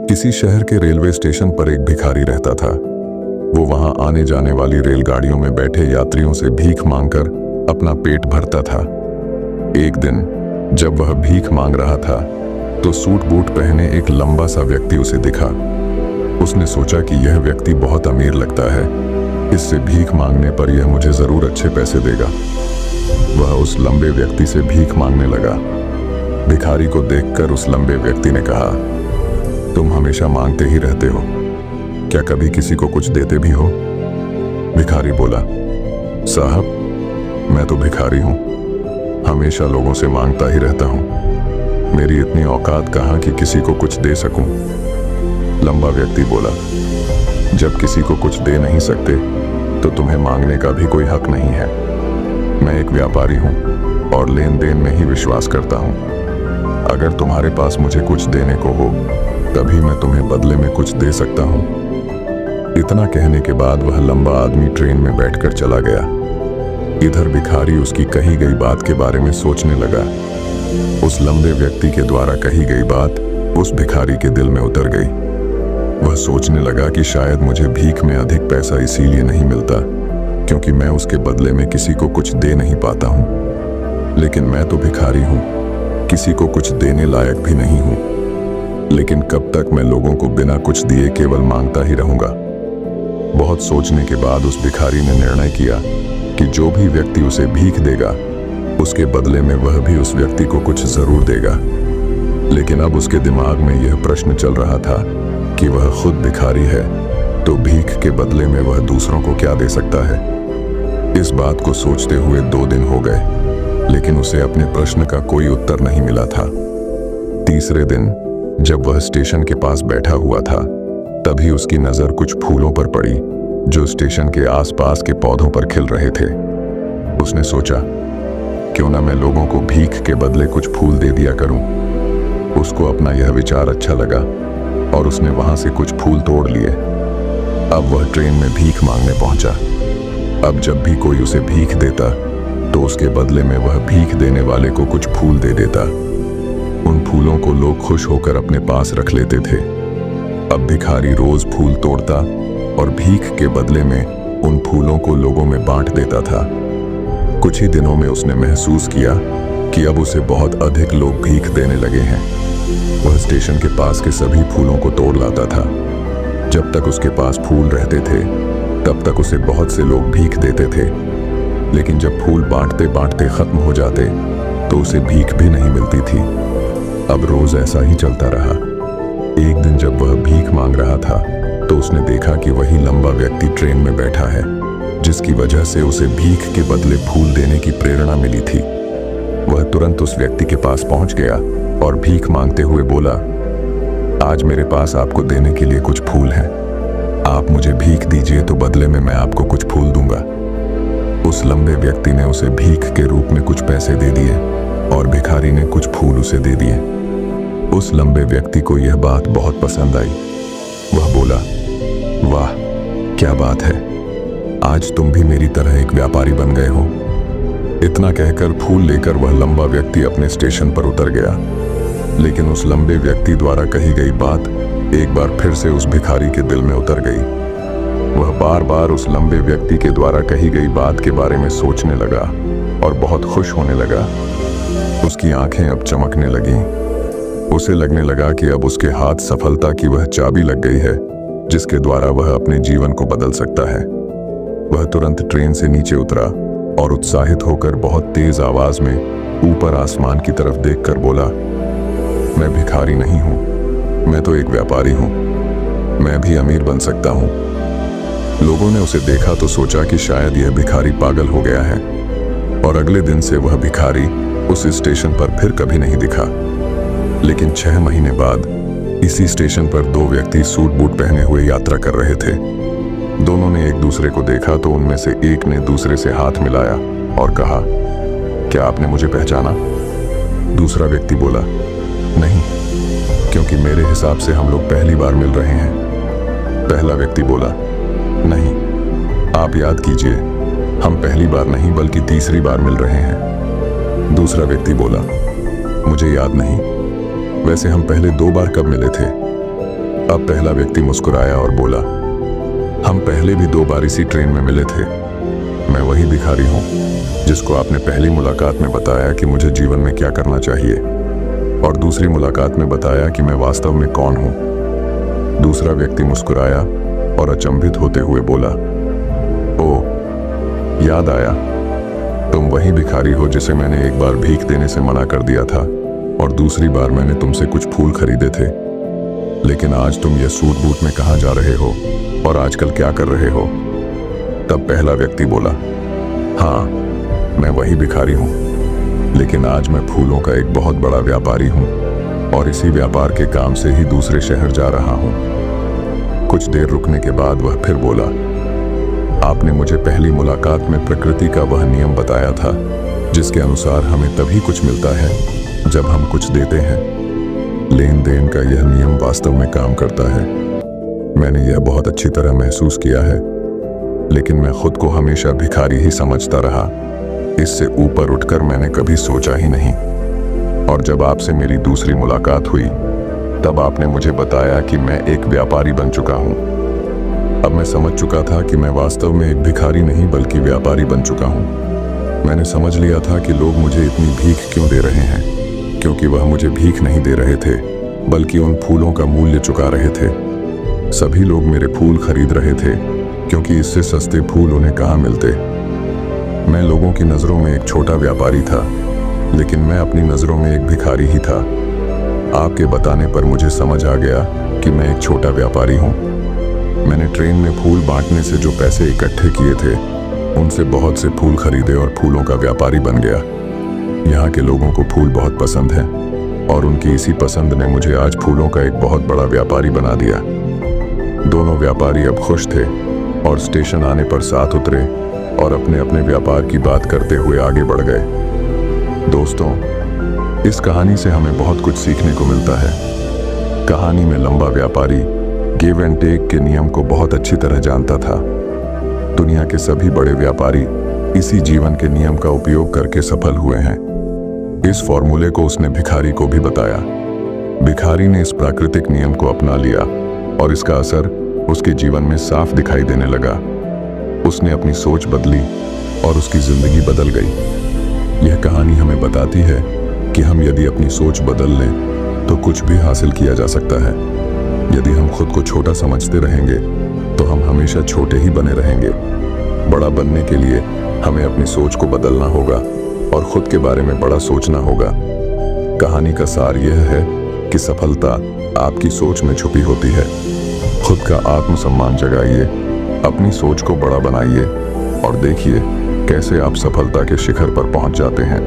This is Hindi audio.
किसी शहर के रेलवे स्टेशन पर एक भिखारी रहता था। वो वहां आने जाने वाली रेलगाड़ियों में बैठे यात्रियों से भीख मांगकर अपना पेट भरता था। एक दिन जब वह भीख मांग रहा था तो सूट बूट पहने एक लंबा सा व्यक्ति उसे दिखा। उसने सोचा कि यह व्यक्ति बहुत अमीर लगता है, इससे भीख मांगने पर यह मुझे जरूर अच्छे पैसे देगा। वह उस लंबे व्यक्ति से भीख मांगने लगा। भिखारी को देखकर उस लंबे व्यक्ति ने कहा, तुम हमेशा मांगते ही रहते हो, क्या कभी किसी को कुछ देते भी हो? भिखारी बोला, साहब मैं तो भिखारी हूं, हमेशा लोगों से मांगता ही रहता हूं। मेरी इतनी औकात कहां कि किसी को कुछ दे सकूं। लंबा व्यक्ति बोला, जब किसी को कुछ दे नहीं सकते तो तुम्हें मांगने का भी कोई हक नहीं है। मैं एक व्यापारी हूं और लेन देन में ही विश्वास करता हूं। अगर तुम्हारे पास मुझे कुछ देने को हो तभी मैं तुम्हें बदले में कुछ दे सकता हूं। इतना कहने के बाद वह लंबा आदमी ट्रेन में बैठकर चला गया। इधर भिखारी उसकी कही गई बात के बारे में सोचने लगा। उस लंबे व्यक्ति के द्वारा कही गई बात उस भिखारी के दिल में उतर गई। वह सोचने लगा कि शायद मुझे भीख में अधिक पैसा इसीलिए नहीं मिलता क्योंकि मैं उसके बदले में किसी को कुछ दे नहीं पाता हूं। लेकिन मैं तो भिखारी हूं, किसी को कुछ देने लायक भी नहीं हूं। लेकिन कब तक मैं लोगों को बिना कुछ दिए केवल मांगता ही रहूंगा? बहुत सोचने के बाद उस भिखारी ने निर्णय किया कि जो भी व्यक्ति उसे भीख देगा उसके बदले में वह भी उस व्यक्ति को कुछ जरूर देगा। लेकिन अब उसके दिमाग में यह प्रश्न चल रहा था कि वह खुद भिखारी है तो भीख के बदले में वह दूसरों को क्या दे सकता है। इस बात को सोचते हुए 2 दिन हो गए, लेकिन उसे अपने प्रश्न का कोई उत्तर नहीं मिला था। तीसरे दिन जब वह स्टेशन के पास बैठा हुआ था तभी उसकी नजर कुछ फूलों पर पड़ी जो स्टेशन के आसपास के पौधों पर खिल रहे थे। उसने सोचा, क्यों ना मैं लोगों को भीख के बदले कुछ फूल दे दिया करूं। उसको अपना यह विचार अच्छा लगा और उसने वहां से कुछ फूल तोड़ लिए। अब वह ट्रेन में भीख मांगने पहुंचा। अब जब भी कोई उसे भीख देता तो उसके बदले में वह भीख देने वाले को कुछ फूल दे देता। उन फूलों को लोग खुश होकर अपने पास रख लेते थे। अब भिखारी रोज फूल तोड़ता और भीख के बदले में उन फूलों को लोगों में बांट देता था। कुछ ही दिनों में उसने महसूस किया कि अब उसे बहुत अधिक लोग भीख देने लगे हैं। वह स्टेशन के पास के सभी फूलों को तोड़ लाता था। जब तक उसके पास फूल रहते थे तब तक उसे बहुत से लोग भीख देते थे। लेकिन जब फूल बांटते बांटते खत्म हो जाते तो उसे भीख भी नहीं मिलती थी। अब रोज ऐसा ही चलता रहा। एक दिन जब वह भीख मांग रहा था तो उसने देखा कि वही लंबा व्यक्ति ट्रेन में बैठा है जिसकी वजह से उसे भीख के बदले फूल देने की प्रेरणा मिली थी। वह तुरंत उस व्यक्ति के पास पहुंच गया और भीख मांगते हुए बोला, आज मेरे पास आपको देने के लिए कुछ फूल हैं। आप मुझे भीख दीजिए तो बदले में मैं आपको कुछ फूल दूंगा। उस लंबे व्यक्ति ने उसे भीख के रूप में कुछ पैसे दे दिए और भिखारी ने कुछ फूल उसे दे दिए। उस लंबे व्यक्ति को यह बात बहुत पसंद आई। वह बोला, वाह क्या बात है, आज तुम भी मेरी तरह एक व्यापारी बन गए हो। इतना कहकर फूल लेकर वह लंबा व्यक्ति अपने स्टेशन पर उतर गया। लेकिन उस लंबे व्यक्ति द्वारा कही गई बात एक बार फिर से उस भिखारी के दिल में उतर गई। वह बार बार उस लंबे व्यक्ति के द्वारा कही गई बात के बारे में सोचने लगा और बहुत खुश होने लगा। उसकी आंखें अब चमकने लगीं। उसे लगने लगा कि अब उसके हाथ सफलता की वह चाबी लग गई है जिसके द्वारा वह अपने जीवन को बदल सकता है। वह तुरंत ट्रेन से नीचे उतरा और उत्साहित होकर बहुत तेज आवाज में ऊपर आसमान की तरफ देखकर बोला, मैं भिखारी नहीं हूं, मैं तो एक व्यापारी हूं, मैं भी अमीर बन सकता हूं। लोगों ने उसे देखा तो सोचा कि शायद यह भिखारी पागल हो गया है और अगले दिन से वह भिखारी उस स्टेशन पर फिर कभी नहीं दिखा। लेकिन 6 महीने बाद इसी स्टेशन पर 2 व्यक्ति सूट बूट पहने हुए यात्रा कर रहे थे। दोनों ने एक दूसरे को देखा तो उनमें से एक ने दूसरे से हाथ मिलाया और कहा, क्या आपने मुझे पहचाना? दूसरा व्यक्ति बोला, नहीं, क्योंकि मेरे हिसाब से हम लोग पहली बार मिल रहे हैं। पहला व्यक्ति बोला, नहीं, आप याद कीजिए, हम पहली बार नहीं बल्कि तीसरी बार मिल रहे हैं। दूसरा व्यक्ति बोला, मुझे याद नहीं, वैसे हम पहले 2 बार कब मिले थे? अब पहला व्यक्ति मुस्कुराया और बोला, हम पहले भी 2 बार इसी ट्रेन में मिले थे। मैं वही भिखारी हूँ जिसको आपने पहली मुलाकात में बताया कि मुझे जीवन में क्या करना चाहिए, और दूसरी मुलाकात में बताया कि मैं वास्तव में कौन हूँ। दूसरा व्यक्ति मुस्कुराया और अचंभित होते हुए बोला, ओ, याद आया, तुम वही भिखारी हो जिसे मैंने एक बार भीख देने से मना कर दिया था और दूसरी बार मैंने तुमसे कुछ फूल खरीदे थे। लेकिन आज तुम ये सूट बूट में कहाँ जा रहे हो और आजकल क्या कर रहे हो? तब पहला व्यक्ति बोला, हाँ, मैं वही भिखारी हूँ, लेकिन आज मैं फूलों का एक बहुत बड़ा व्यापारी हूँ और इसी व्यापार के काम से ही दूसरे शहर जा रहा हूँ। कुछ देर रुकने के बाद वह फिर बोला, आपने मुझे पहली मुलाकात में प्रकृति का वह नियम बताया था जिसके अनुसार हमें तभी कुछ मिलता है जब हम कुछ देते हैं। लेन देन का यह नियम वास्तव में काम करता है। मैंने यह बहुत अच्छी तरह महसूस किया है, लेकिन मैं खुद को हमेशा भिखारी ही समझता रहा। इससे ऊपर उठकर मैंने कभी सोचा ही नहीं। और जब आपसे मेरी दूसरी मुलाकात हुई तब आपने मुझे बताया कि मैं एक व्यापारी बन चुका हूँ। अब मैं समझ चुका था कि मैं वास्तव में एक भिखारी नहीं बल्कि व्यापारी बन चुका हूँ। मैंने समझ लिया था कि लोग मुझे इतनी भीख क्यों दे रहे हैं, क्योंकि वह मुझे भीख नहीं दे रहे थे बल्कि उन फूलों का मूल्य चुका रहे थे। सभी लोग मेरे फूल खरीद रहे थे क्योंकि इससे सस्ते फूल उन्हें कहाँ मिलते। मैं लोगों की नज़रों में एक छोटा व्यापारी था, लेकिन मैं अपनी नज़रों में एक भिखारी ही था। आपके बताने पर मुझे समझ आ गया कि मैं एक छोटा व्यापारी हूँ। मैंने ट्रेन में फूल बांटने से जो पैसे इकट्ठे किए थे उनसे बहुत से फूल खरीदे और फूलों का व्यापारी बन गया। यहाँ के लोगों को फूल बहुत पसंद हैं और उनकी इसी पसंद ने मुझे आज फूलों का एक बहुत बड़ा व्यापारी बना दिया। दोनों व्यापारी अब खुश थे और स्टेशन आने पर साथ उतरे और अपने अपने व्यापार की बात करते हुए आगे बढ़ गए। दोस्तों, इस कहानी से हमें बहुत कुछ सीखने को मिलता है। कहानी में लंबा व्यापारी गिव एंड टेक के नियम को बहुत अच्छी तरह जानता था। दुनिया के सभी बड़े व्यापारी इसी जीवन के नियम का उपयोग करके सफल हुए हैं। इस फॉर्मूले को उसने भिखारी को भी बताया। भिखारी ने इस प्राकृतिक नियम को अपना लिया और इसका असर उसके जीवन में साफ दिखाई देने लगा। उसने अपनी सोच बदली और उसकी जिंदगी बदल गई। यह कहानी हमें बताती है कि हम यदि अपनी सोच बदल लें तो कुछ भी हासिल किया जा सकता है। यदि हम खुद को छोटा समझते रहेंगे तो हम हमेशा छोटे ही बने रहेंगे। बड़ा बनने के लिए हमें अपनी सोच को बदलना होगा और खुद के बारे में बड़ा सोचना होगा। कहानी का सार यह है कि सफलता आपकी सोच में छुपी होती है। खुद का आत्मसम्मान जगाइए, अपनी सोच को बड़ा बनाइए और देखिए कैसे आप सफलता के शिखर पर पहुंच जाते हैं।